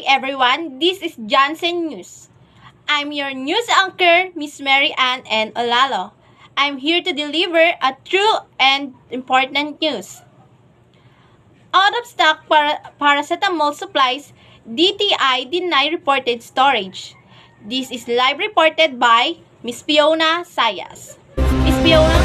everyone, this is JANSSEN News. I'm your news anchor, Miss Mary Ann and Olalo. I'm here to deliver a true and important news. Out of stock paracetamol supplies, DTI deny reported storage. This is live reported by Miss Fiona Sayas. Miss Fiona?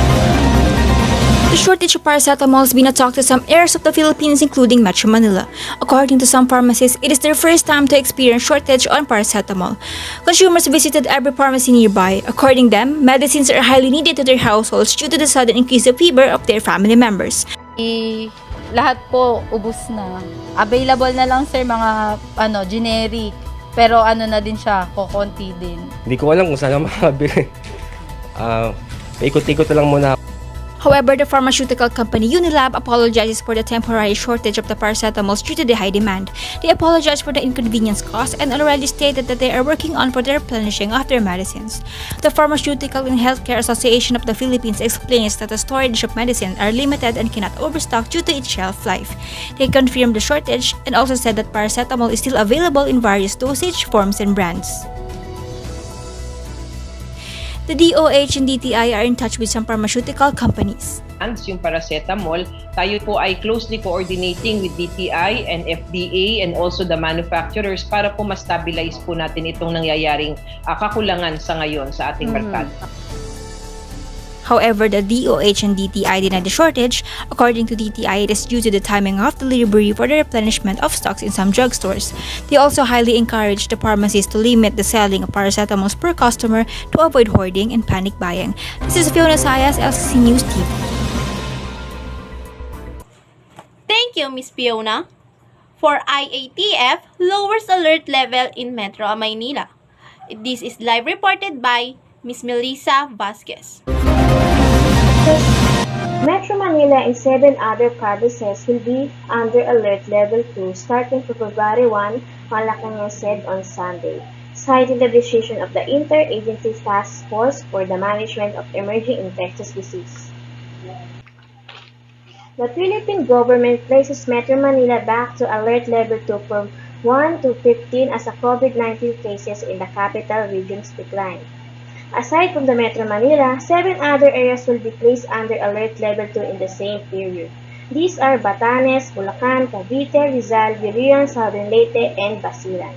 The shortage of paracetamol has been a talk to some areas of the Philippines, including Metro Manila. According to some pharmacists, it is their first time to experience shortage on paracetamol. Consumers visited every pharmacy nearby. According to them, medicines are highly needed to their households due to the sudden increase of fever of their family members. Lahat po ubos na. Available na lang sir mga generic. Pero na din siya, kokonti din. Hindi ko alam kung saan makabili. Paikot-ikot lang muna. However, the pharmaceutical company Unilab apologizes for the temporary shortage of the paracetamols due to the high demand. They apologize for the inconvenience caused and already stated that they are working on for the replenishing of their medicines. The Pharmaceutical and Healthcare Association of the Philippines explains that the storage of medicine are limited and cannot overstock due to its shelf life. They confirmed the shortage and also said that paracetamol is still available in various dosage forms and brands. The DOH and DTI are in touch with some pharmaceutical companies. Yung paracetamol, tayo po ay closely coordinating with DTI and FDA and also the manufacturers para po ma-stabilize po natin itong nangyayaring kakulangan sa ngayon sa ating merkado. However, the DOH and DTI deny the shortage. According to DTI, it is due to the timing of delivery for the replenishment of stocks in some drugstores. They also highly encourage the pharmacies to limit the selling of paracetamols per customer to avoid hoarding and panic buying. This is Fiona Sayas, LCC News TV. Thank you, Miss Fiona. For IATF, lowers alert level in Metro Manila. This is live reported by Miss Melissa Vasquez. Metro Manila and 7 other provinces will be under Alert Level 2 starting from February 1, Malacanang said on Sunday, citing the decision of the Interagency Task Force for the Management of Emerging Infectious Disease. The Philippine government places Metro Manila back to Alert Level 2 from 1 to 15 as the COVID-19 cases in the capital regions decline. Aside from the Metro Manila, 7 other areas will be placed under Alert Level 2 in the same period. These are Batanes, Bulacan, Cavite, Rizal, Villayan, Southern Leyte, and Basilan.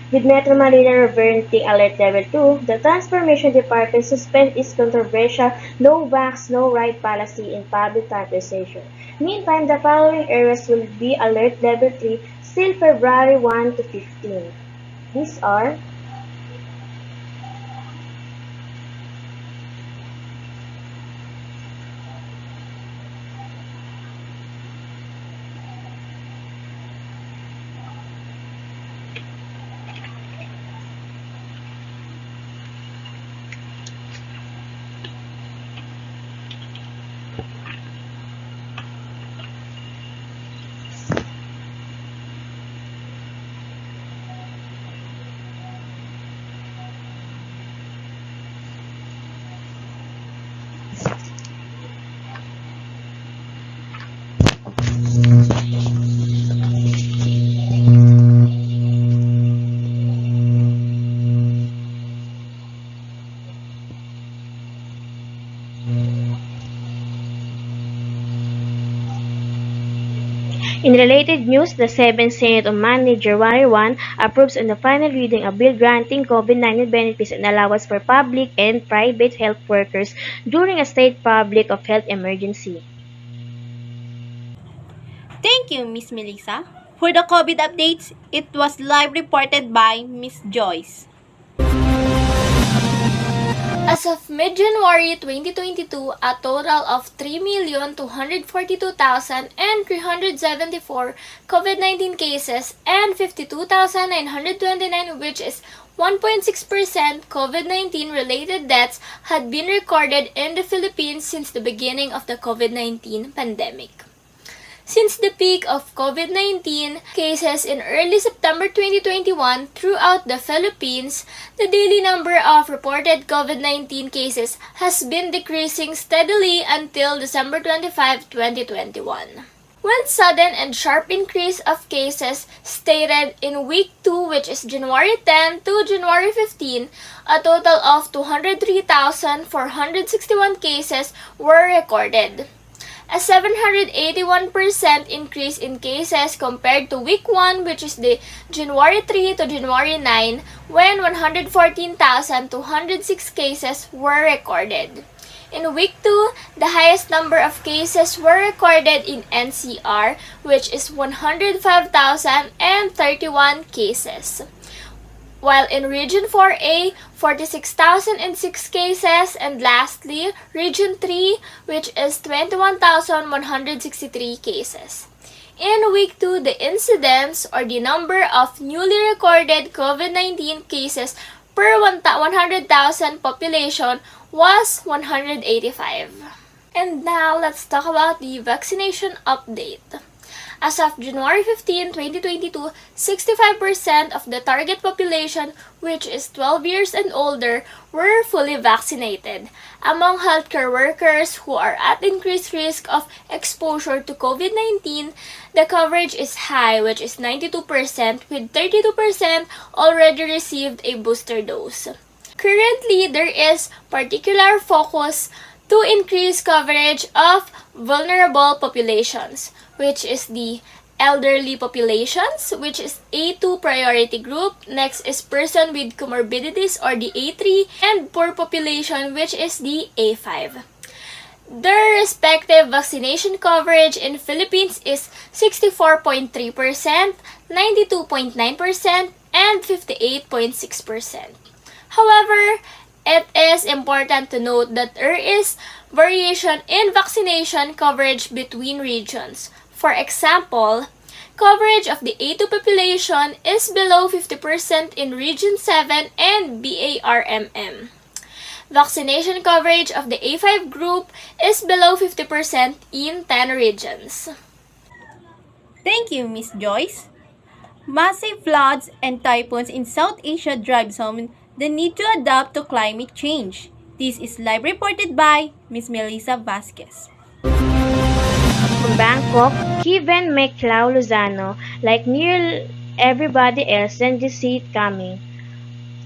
With Metro Manila reverting Alert Level 2, the Transformation Department suspends its controversial no vax, no ride policy in public transportation. Meantime, the following areas will be Alert Level 3 still February 1 to 15. These are In related news, the 7th Senate on Monday, January 1, approves on the final reading a bill granting COVID-19 benefits and allowance for public and private health workers during a state public of health emergency. Thank you, Miss Melissa. For the COVID updates, it was live reported by Miss Joyce. As of mid-January 2022, a total of 3,242,374 COVID-19 cases and 52,929, which is 1.6% COVID-19 related deaths, had been recorded in the Philippines since the beginning of the COVID-19 pandemic. Since the peak of COVID-19 cases in early September 2021 throughout the Philippines, the daily number of reported COVID-19 cases has been decreasing steadily until December 25, 2021. when sudden and sharp increase of cases stated in week 2, which is January 10 to January 15, a total of 203,461 cases were recorded. A 781% increase in cases compared to week 1, which is the January 3 to January 9, when 114,206 cases were recorded. In week 2, the highest number of cases were recorded in NCR, which is 105,031 cases. While in Region 4A, 46,006 cases, and lastly, Region 3, which is 21,163 cases. In week 2, the incidence or the number of newly recorded COVID-19 cases per 100,000 population was 185. And now, let's talk about the vaccination update. As of January 15, 2022, 65% of the target population, which is 12 years and older, were fully vaccinated. Among healthcare workers who are at increased risk of exposure to COVID-19, the coverage is high, which is 92%, with 32% already received a booster dose. Currently, there is particular focus to increase coverage of vulnerable populations, which is the elderly populations, which is A2 priority group. Next is person with comorbidities or the A3, and poor population, which is the A5. Their respective vaccination coverage in Philippines is 64.3%, 92.9%, and 58.6%. However, it is important to note that there is variation in vaccination coverage between regions. For example, coverage of the A2 population is below 50% in Region 7 and BARMM. Vaccination coverage of the A5 group is below 50% in 10 regions. Thank you, Miss Joyce. Massive floods and typhoons in South Asia drives home the need to adapt to climate change. This is live reported by Miss Melissa Vasquez. From Bangkok, Kevin McLeod Lozano, like nearly everybody else, didn't see it coming.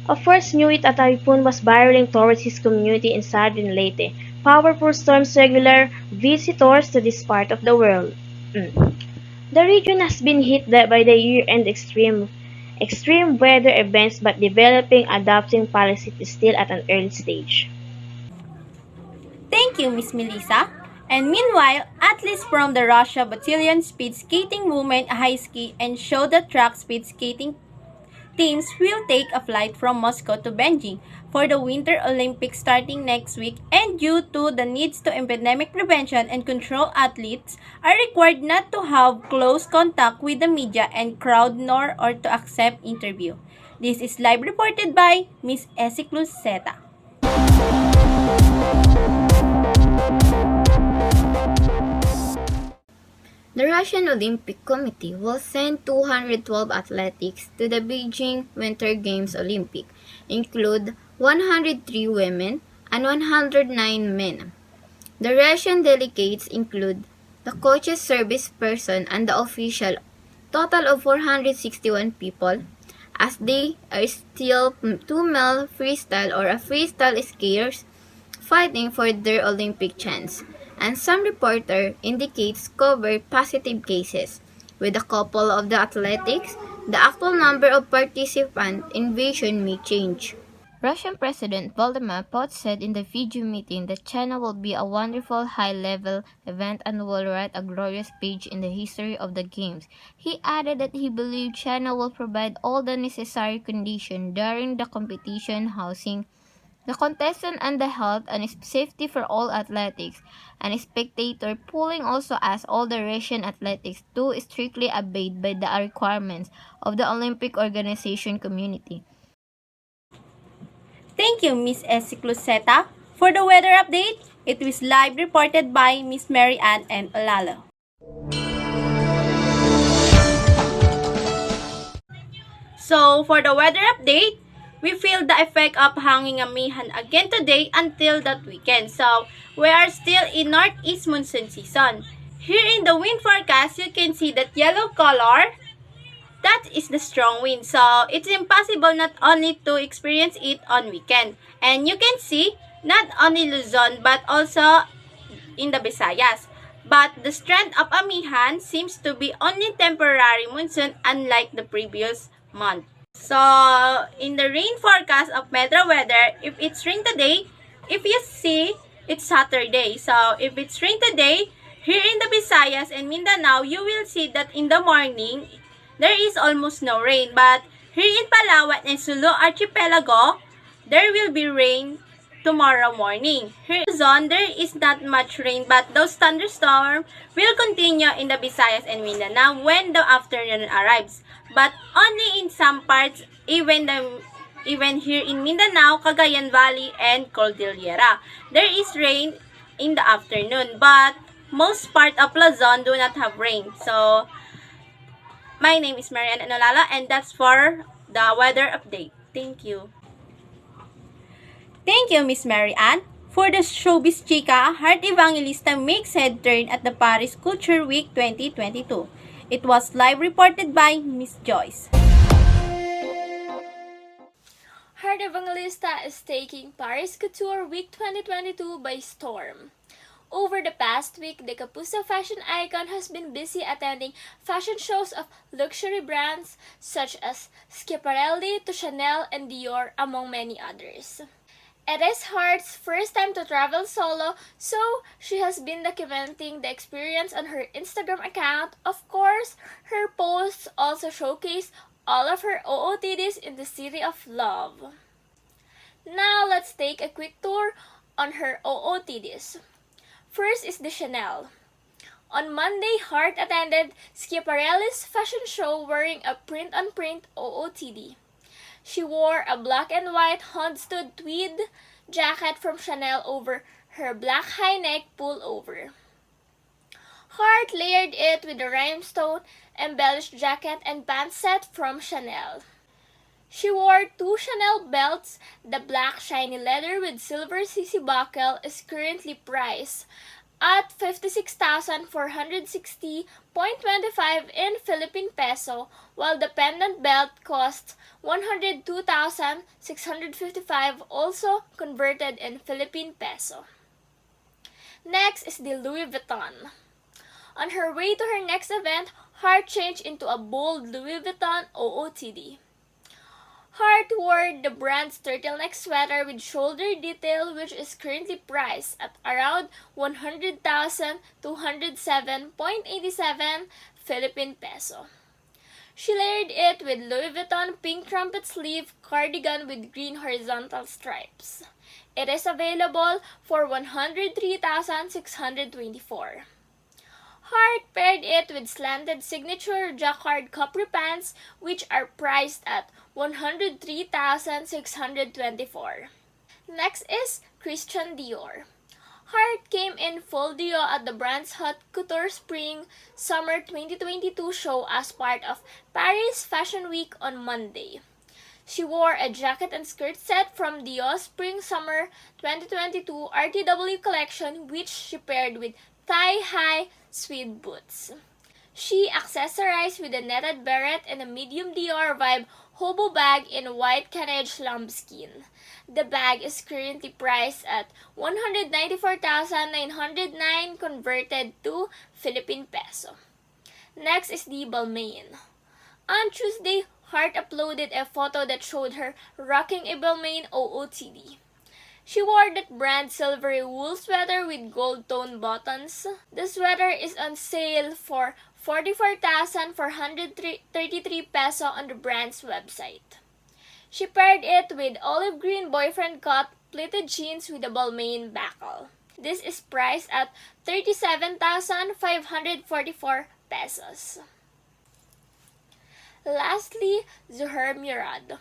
Of course knew it, a typhoon was barreling towards his community in southern Leyte. Powerful storms regular visitors to this part of the world. The region has been hit by the year-end extreme weather events, but developing adapting policy is still at an early stage. Thank you, Miss Melissa. And meanwhile, athletes from the Russia Battalion Speed Skating Women High Ski and Show the Track Speed Skating teams will take a flight from Moscow to Beijing for the Winter Olympics starting next week, and due to the needs to epidemic prevention and control, athletes are required not to have close contact with the media and crowd nor or to accept interview. This is live reported by Miss Esicluseta. The Russian Olympic Committee will send 212 athletics to the Beijing Winter Games Olympic, include 103 women and 109 men. The Russian delegates include the coach's service person and the official, total of 461 people, as they are still two male freestyle or a freestyle skiers fighting for their Olympic chance. And some reporter indicates covered positive cases. With a couple of the athletics, the actual number of participant invasion may change. Russian President Vladimir Putin said in the video meeting that China will be a wonderful high-level event and will write a glorious page in the history of the Games. He added that he believed China will provide all the necessary conditions during the competition, housing the contestant and the health and safety for all athletics, and spectator polling also asked all the Russian athletics to strictly abide by the requirements of the Olympic organization community. Thank you, Miss Esicluseta. For the weather update, it was live reported by Miss Mary Ann and Olalo. So, for the weather update, we feel the effect of hanging amihan again today until that weekend. So, we are still in northeast monsoon season. Here in the wind forecast, you can see that yellow color. That is the strong wind. So, it's impossible not only to experience it on weekend. And you can see, not only Luzon, but also in the Visayas. But the strength of Amihan seems to be only temporary monsoon unlike the previous month. So, in the rain forecast of Metro Weather, if it's rain today, if you see, it's Saturday. So, if it's rain today, here in the Visayas and Mindanao, you will see that in the morning, there is almost no rain. But here in Palawan and Sulu Archipelago, there will be rain tomorrow morning. Here in Luzon, there is not much rain, but those thunderstorms will continue in the Visayas and Mindanao when the afternoon arrives. But only in some parts, even here in Mindanao, Cagayan Valley, and Cordillera, there is rain in the afternoon. But most part of Luzon do not have rain. So, my name is Marian Anolala, and that's for the weather update. Thank you. Thank you, Miss Mary Ann. For the showbiz chica, Heart Evangelista makes head turn at the Paris Culture Week 2022. It was live reported by Miss Joyce. Heart Evangelista is taking Paris Couture Week 2022 by storm. Over the past week, the Kapuso fashion icon has been busy attending fashion shows of luxury brands such as Schiaparelli to Chanel and Dior, among many others. It is Heart's first time to travel solo, so she has been documenting the experience on her Instagram account. Of course, her posts also showcase all of her OOTDs in the city of love. Now, let's take a quick tour on her OOTDs. First is the Chanel. On Monday, Heart attended Schiaparelli's fashion show wearing a print-on-print OOTD. She wore a black and white Houndstooth tweed jacket from Chanel over her black high-neck pullover. Heart layered it with a rhinestone embellished jacket and pants set from Chanel. She wore 2 Chanel belts. The black shiny leather with silver CC buckle is currently priced at 56,460.25 in Philippine peso, while the pendant belt costs 102,655, also converted in Philippine peso. Next is the Louis Vuitton. On her way to her next event, Heart changed into a bold Louis Vuitton OOTD. Heart wore the brand's turtleneck sweater with shoulder detail, which is currently priced at around 100,207.87 Philippine peso. She layered it with Louis Vuitton pink trumpet sleeve cardigan with green horizontal stripes. It is available for 103,624. Heart paired it with slanted signature jacquard capri pants, which are priced at 103,624. Next is Christian Dior. Heart came in full Dior at the brand's Haute Couture Spring/Summer 2022 show as part of Paris Fashion Week on Monday. She wore a jacket and skirt set from Dior's Spring/Summer 2022 RTW collection, which she paired with thigh-high suede boots. She accessorized with a netted beret and a medium Dior vibe hobo bag in white Canage lambskin. The bag is currently priced at 194,909 converted to Philippine peso. Next is the Balmain. On Tuesday, Heart uploaded a photo that showed her rocking a Balmain OOTD. She wore that brand silvery wool sweater with gold tone buttons. The sweater is on sale for 44,433 peso on the brand's website. She paired it with olive green boyfriend cut pleated jeans with a Balmain buckle. This is priced at 37,544 pesos. Lastly, Zuhair Murad.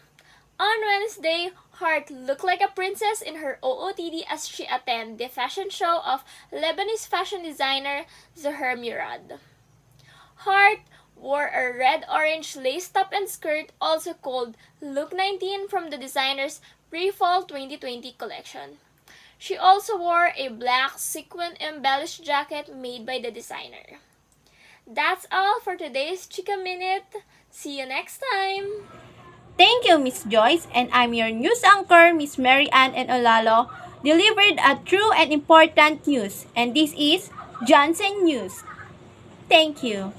On Wednesday, Heart looked like a princess in her OOTD as she attended the fashion show of Lebanese fashion designer Zuhair Murad. Heart wore a red-orange lace top and skirt, also called Look 19, from the designer's Pre-Fall 2020 collection. She also wore a black sequin embellished jacket made by the designer. That's all for today's Chika Minute. See you next time! Thank you, Miss Joyce, and I'm your news anchor, Miss Mary Ann and Olalo, delivered a true and important news, and this is JANSSEN News. Thank you.